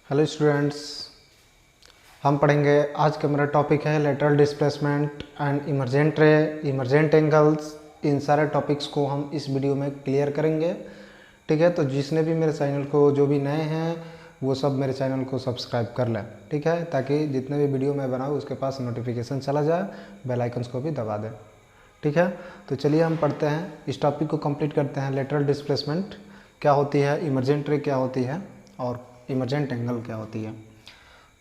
Hello students, हम पढ़ेंगे। आज का मेरा टॉपिक है lateral displacement and emergent ray, emergent angles. इन सारे टॉपिक्स को हम इस वीडियो में क्लियर करेंगे। ठीक है, तो जिसने भी मेरे चैनल को, जो भी नए हैं, वो सब मेरे चैनल को सब्सक्राइब कर लें। ठीक है, ताकि जितने भी वीडियो मैं बनाऊँ उसके पास नोटिफिकेशन चला जाए, बेल आइकन्स को भी दबा दें। ठीक है, तो चलिए हम पढ़ते हैं, इस टॉपिक को कंप्लीट करते हैं। लेटरल डिस्प्लेसमेंट क्या होती है, इमरजेंट रे क्या होती है और इमरजेंट एंगल क्या होती है।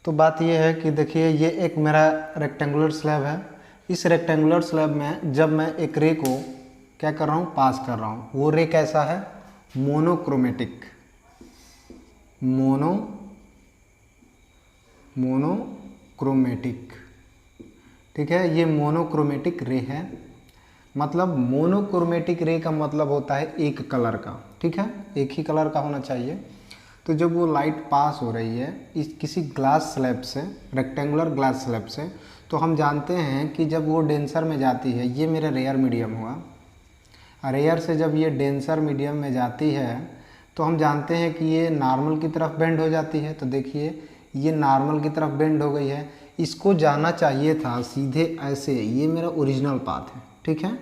तो बात ये है कि देखिए, ये एक मेरा रेक्टेंगुलर स्लैब है। इस रेक्टेंगुलर स्लैब में जब मैं एक रे को क्या कर रहा हूँ, पास कर रहा हूँ, वो रे कैसा है, मोनोक्रोमेटिक। मोनोक्रोमेटिक। ठीक है, ये मोनोक्रोमेटिक रे है। मतलब मोनोक्रोमेटिक रे का मतलब होता है एक कलर का। ठीक है, एक ही कलर का होना चाहिए। तो जब वो लाइट पास हो रही है इस किसी ग्लास स्लैब से, रेक्टेंगुलर ग्लास स्लैब से, तो हम जानते हैं कि जब वो डेंसर में जाती है, ये मेरा रेयर मीडियम हुआ, रेयर से जब ये डेंसर मीडियम में जाती है तो हम जानते हैं कि ये नॉर्मल की तरफ बेंड हो जाती है। तो देखिए, ये नॉर्मल की तरफ बेंड हो गई है। इसको जाना चाहिए था सीधे ऐसे, ये मेरा ओरिजिनल पाथ है। ठीक है,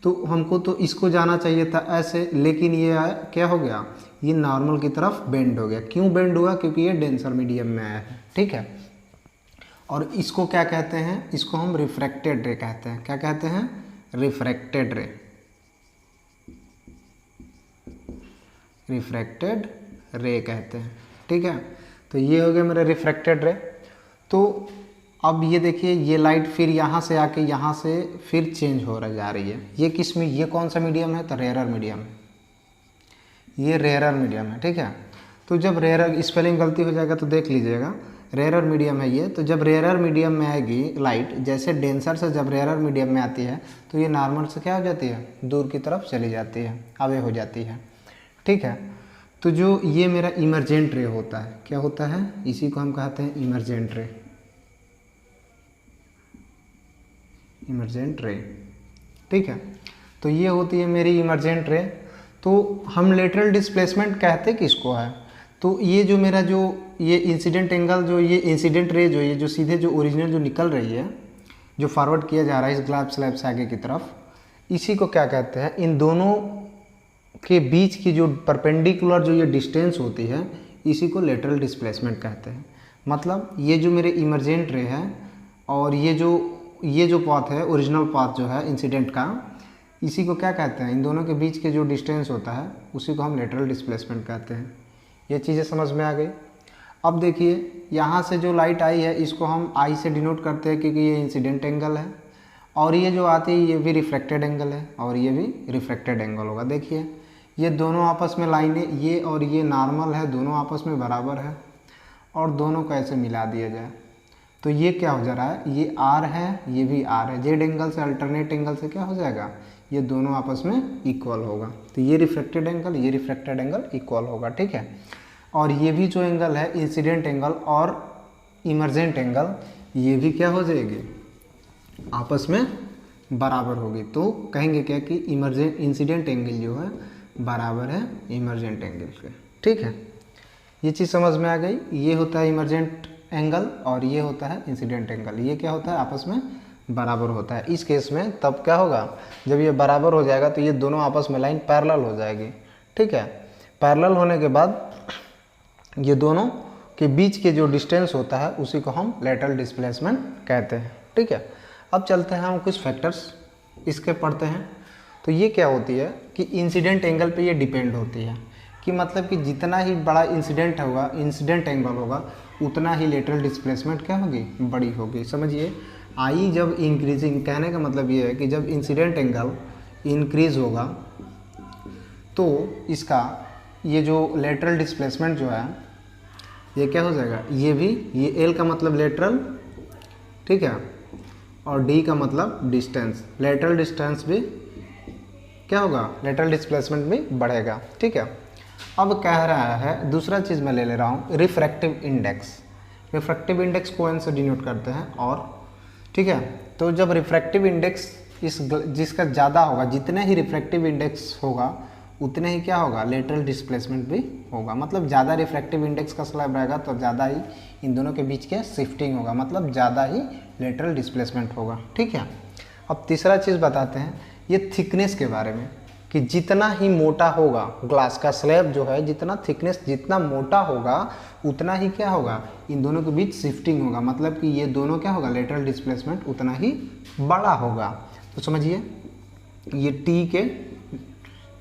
तो हमको तो इसको जाना चाहिए था ऐसे, लेकिन ये क्या हो गया, ये नॉर्मल की तरफ बेंड हो गया। क्यों बेंड हुआ? क्योंकि ये डेंसर मीडियम में आया है। ठीक है, और इसको क्या कहते हैं, इसको हम रिफ्रैक्टेड रे कहते हैं। क्या कहते हैं? रिफ्रैक्टेड रे। रिफ्रैक्टेड रे कहते हैं। ठीक है, तो ये हो गया मेरा रिफ्रैक्टेड रे। तो अब ये देखिए, ये लाइट फिर यहाँ से आके यहाँ से फिर चेंज हो रह जा रही है। ये किस में, ये कौन सा मीडियम है? तो रेयरर मीडियम है। ये रेयरर मीडियम है। ठीक है, तो जब रेयरर, स्पेलिंग गलती हो जाएगा तो देख लीजिएगा, रेयरर मीडियम है ये। तो जब रेयरर मीडियम में आएगी लाइट, जैसे डेंसर से जब रेयरर मीडियम में आती है तो ये नॉर्मल से क्या हो जाती है, दूर की तरफ चली जाती है, अवे हो जाती है। ठीक है, तो जो ये मेरा इमरजेंट रे होता है, क्या होता है, इसी को हम कहते हैं इमरजेंट रे। Emergent ray. ठीक है, तो ये होती है मेरी इमरजेंट रे। तो हम लेटरल डिस्प्लेसमेंट कहते किसको है? तो ये जो मेरा जो ये इंसिडेंट एंगल, जो ये इंसिडेंट रे, जो ये जो सीधे जो ओरिजिनल जो निकल रही है, जो फॉरवर्ड किया जा रहा है इस ग्लास स्लैब से आगे की तरफ, इसी को क्या कहते हैं, इन दोनों के बीच की जो परपेंडिकुलर जो ये डिस्टेंस होती है, इसी को लेटरल डिस्प्लेसमेंट कहते हैं। मतलब ये जो मेरे इमरजेंट रे है और ये जो पाथ है, ओरिजिनल पाथ जो है इंसिडेंट का, इसी को क्या कहते हैं, इन दोनों के बीच के जो डिस्टेंस होता है उसी को हम लेटरल डिस्प्लेसमेंट कहते हैं। ये चीज़ें समझ में आ गई। अब देखिए, यहाँ से जो लाइट आई है इसको हम आई से डिनोट करते हैं क्योंकि ये इंसिडेंट एंगल है, और ये जो आती है ये भी रिफ्लेक्टेड एंगल है और ये भी रिफ्लेक्टेड एंगल होगा। देखिए, ये दोनों आपस में लाइनें, ये और ये नॉर्मल है, दोनों आपस में बराबर है, और दोनों को ऐसे मिला दिया जाए तो ये क्या हो जा रहा है, ये आर है, ये भी आर है। जेड एंगल से अल्टरनेट एंगल से क्या हो जाएगा, ये दोनों आपस में इक्वल होगा। तो ये रिफ्लेक्टेड एंगल, ये रिफ्लेक्टेड एंगल इक्वल होगा। ठीक है, और ये भी जो एंगल है इंसिडेंट एंगल और इमरजेंट एंगल, ये भी क्या हो जाएगी, आपस में बराबर होगी। तो कहेंगे क्या कि इंसिडेंट एंगल जो है बराबर है इमरजेंट एंगल के। ठीक है, ये चीज़ समझ में आ गई। ये होता है इमरजेंट एंगल और ये होता है इंसिडेंट एंगल। ये क्या होता है, आपस में बराबर होता है। इस केस में तब क्या होगा, जब ये बराबर हो जाएगा तो ये दोनों आपस में लाइन पैरेलल हो जाएगी। ठीक है, पैरेलल होने के बाद ये दोनों के बीच के जो डिस्टेंस होता है उसी को हम लेटरल डिस्प्लेसमेंट कहते हैं। ठीक है, अब चलते हैं हम कुछ फैक्टर्स इसके पढ़ते हैं। तो ये क्या होती है कि इंसिडेंट एंगल पे ये डिपेंड होती है, कि मतलब कि जितना ही बड़ा इंसिडेंट होगा, इंसिडेंट एंगल होगा, उतना ही लेटरल डिस्प्लेसमेंट क्या होगी, बड़ी होगी। समझिए, आई जब इंक्रीजिंग, कहने का मतलब ये है कि जब इंसिडेंट एंगल इंक्रीज होगा तो इसका ये जो लेटरल डिस्प्लेसमेंट जो है ये क्या हो जाएगा, ये भी, ये एल का मतलब लेटरल, ठीक है, और डी का मतलब डिस्टेंस, लेटरल डिस्टेंस भी क्या होगा, लेटरल डिस्प्लेसमेंट भी बढ़ेगा। ठीक है, अब कह रहा है दूसरा चीज़ मैं ले रहा हूँ, रिफ्रैक्टिव इंडेक्स। रिफ्रैक्टिव इंडेक्स को एन से डिनोट करते हैं और, ठीक है, तो जब रिफ्रैक्टिव इंडेक्स जिसका ज़्यादा होगा, जितने ही रिफ्रैक्टिव इंडेक्स होगा उतने ही क्या होगा, लेटरल डिस्प्लेसमेंट भी होगा। मतलब ज़्यादा रिफ्रैक्टिव इंडेक्स का स्लैब रहेगा तो ज़्यादा ही इन दोनों के बीच क्या शिफ्टिंग होगा, मतलब ज़्यादा ही लेटरल डिस्प्लेसमेंट होगा। ठीक है, अब तीसरा चीज़ बताते हैं ये थिकनेस के बारे में, कि जितना ही मोटा होगा ग्लास का स्लैब जो है, जितना थिकनेस जितना मोटा होगा उतना ही क्या होगा, इन दोनों के बीच शिफ्टिंग होगा। मतलब कि ये दोनों क्या होगा, लेटरल डिस्प्लेसमेंट उतना ही बड़ा होगा। तो समझिए ये टी के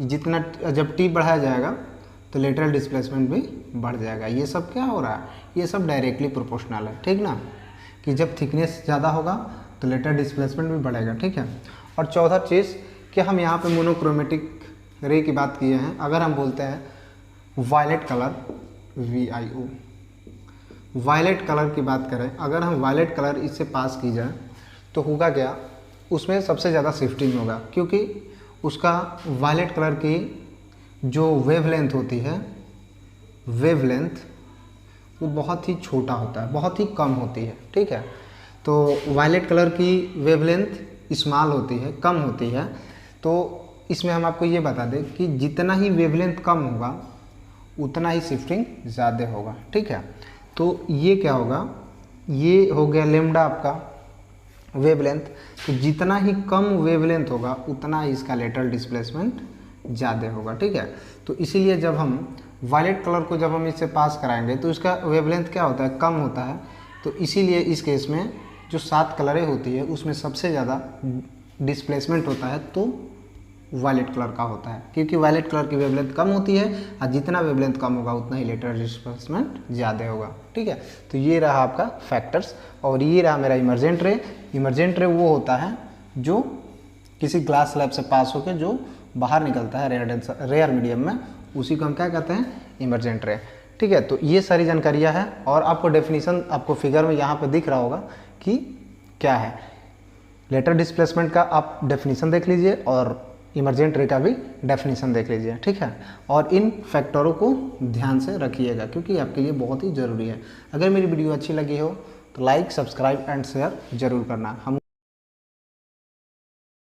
जितना जब टी बढ़ाया जाएगा तो लेटरल डिस्प्लेसमेंट भी बढ़ जाएगा। ये सब क्या हो रहा है, ये सब डायरेक्टली प्रोपोर्शनल है। ठीक ना, कि जब थिकनेस ज़्यादा होगा तो लेटरल डिस्प्लेसमेंट भी बढ़ेगा। ठीक है, और चौथा चीज़ कि हम यहाँ पे मोनोक्रोमेटिक रे की बात किए हैं। अगर हम बोलते हैं violet colour, VIO, violet colour की बात करें, अगर हम वायलेट कलर इससे पास की जाए तो होगा क्या, उसमें सबसे ज़्यादा शिफ्टिंग होगा, क्योंकि उसका वायलेट कलर की जो वेवलेंथ होती है, वेवलेंथ वो बहुत ही छोटा होता है, बहुत ही कम होती है। ठीक है, तो वायलेट कलर की वेवलेंथ स्मॉल होती है, कम होती है। तो इसमें हम आपको ये बता दें कि जितना ही वेवलेंथ कम होगा उतना ही शिफ्टिंग ज़्यादा होगा। ठीक है, तो ये क्या होगा, ये हो गया लेमडा आपका वेवलेंथ। तो जितना ही कम वेवलेंथ होगा उतना ही इसका लेटरल डिस्प्लेसमेंट ज़्यादा होगा। ठीक है, तो इसीलिए जब हम वायलेट कलर को जब हम इससे पास कराएंगे तो इसका वेवलेंथ क्या होता है, कम होता है। तो इसीलिए इस केस में जो 7 कलरें होती है उसमें सबसे ज़्यादा डिस्प्लेसमेंट होता है तो वायलेट कलर का होता है, क्योंकि वायलेट कलर की वेवलेंथ कम होती है और जितना वेवलेंथ कम होगा उतना ही लेटरल डिस्प्लेसमेंट ज़्यादा होगा। ठीक है, तो ये रहा आपका फैक्टर्स, और ये रहा मेरा इमर्जेंट रे। इमर्जेंट रे वो होता है जो किसी ग्लास स्लैब से पास होकर जो बाहर निकलता है रेयर मीडियम में, उसी को हम क्या कहते हैं, इमर्जेंट रे। ठीक है, तो ये सारी जानकारियाँ हैं, और आपको डेफिनीशन आपको फिगर में यहाँ पर दिख रहा होगा कि क्या है। लेटरल डिस्प्लेसमेंट का आप डेफिनीशन देख लीजिए और इमर्जेंट रे का भी डेफिनीशन देख लीजिए। ठीक है, और इन फैक्टरों को ध्यान से रखिएगा क्योंकि आपके लिए बहुत ही ज़रूरी है। अगर मेरी वीडियो अच्छी लगी हो तो लाइक, सब्सक्राइब एंड शेयर जरूर करना। हम